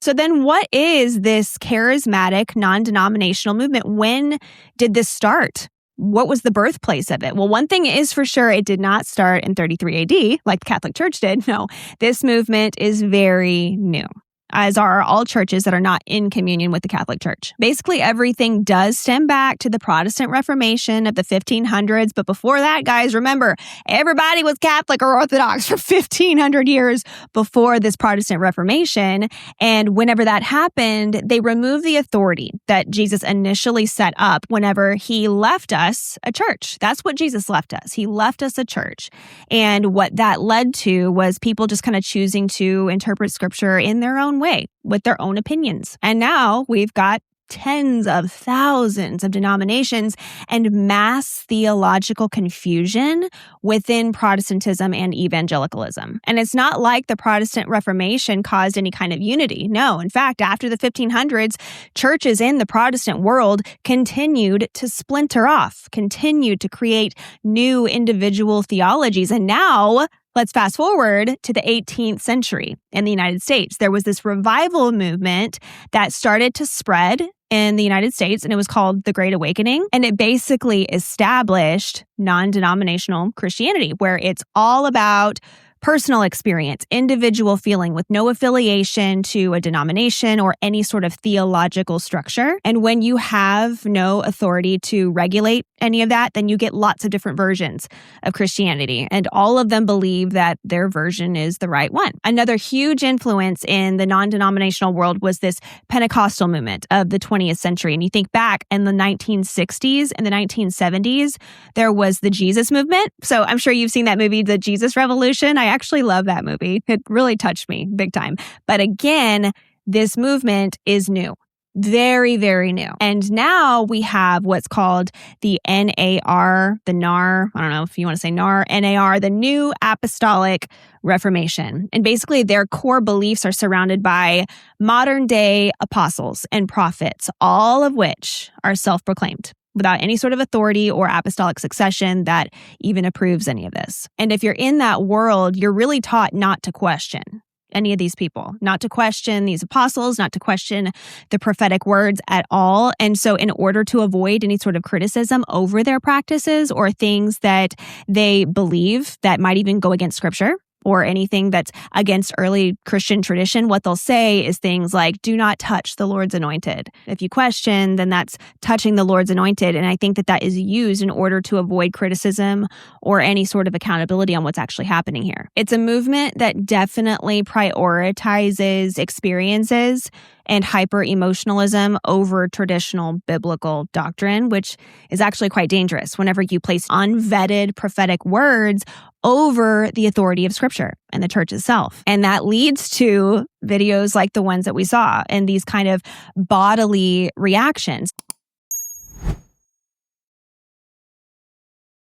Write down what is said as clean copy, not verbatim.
So then what is this charismatic, non-denominational movement? When did this start? What was the birthplace of it? Well, one thing is for sure, it did not start in 33 AD like the Catholic Church did. No, this movement is very new, as are all churches that are not in communion with the Catholic Church. Basically, everything does stem back to the Protestant Reformation of the 1500s. But before that, guys, remember, everybody was Catholic or Orthodox for 1500 years before this Protestant Reformation. And whenever that happened, they removed the authority that Jesus initially set up whenever he left us a church. That's what Jesus left us. He left us a church. And what that led to was people just kind of choosing to interpret scripture in their own way with their own opinions. And now we've got tens of thousands of denominations and mass theological confusion within Protestantism and evangelicalism. And it's not like the Protestant Reformation caused any kind of unity. No, in fact, after the 1500s, churches in the Protestant world continued to splinter off, continued to create new individual theologies. And now, let's fast forward to the 18th century in the United States. There was this revival movement that started to spread in the United States, and it was called the Great Awakening. And it basically established non-denominational Christianity, where it's all about personal experience, individual feeling with no affiliation to a denomination or any sort of theological structure. And when you have no authority to regulate any of that, then you get lots of different versions of Christianity. And all of them believe that their version is the right one. Another huge influence in the non-denominational world was this Pentecostal movement of the 20th century. And you think back in the 1960s and the 1970s, there was the Jesus movement. So I'm sure you've seen that movie, The Jesus Revolution. I actually love that movie. It really touched me big time. But again, this movement is new. Very, very new. And now we have what's called the NAR, the NAR, I don't know if you want to say NAR, NAR, the New Apostolic Reformation. And basically their core beliefs are surrounded by modern day apostles and prophets, all of which are self-proclaimed, without any sort of authority or apostolic succession that even approves any of this. And if you're in that world, you're really taught not to question any of these people, not to question these apostles, not to question the prophetic words at all. And so in order to avoid any sort of criticism over their practices or things that they believe that might even go against scripture, or anything that's against early Christian tradition, what they'll say is things like, do not touch the Lord's anointed. If you question, then that's touching the Lord's anointed. And I think that that is used in order to avoid criticism or any sort of accountability on what's actually happening here. It's a movement that definitely prioritizes experiences and hyper-emotionalism over traditional biblical doctrine, which is actually quite dangerous whenever you place unvetted prophetic words over the authority of Scripture and the church itself. And that leads to videos like the ones that we saw and these kind of bodily reactions.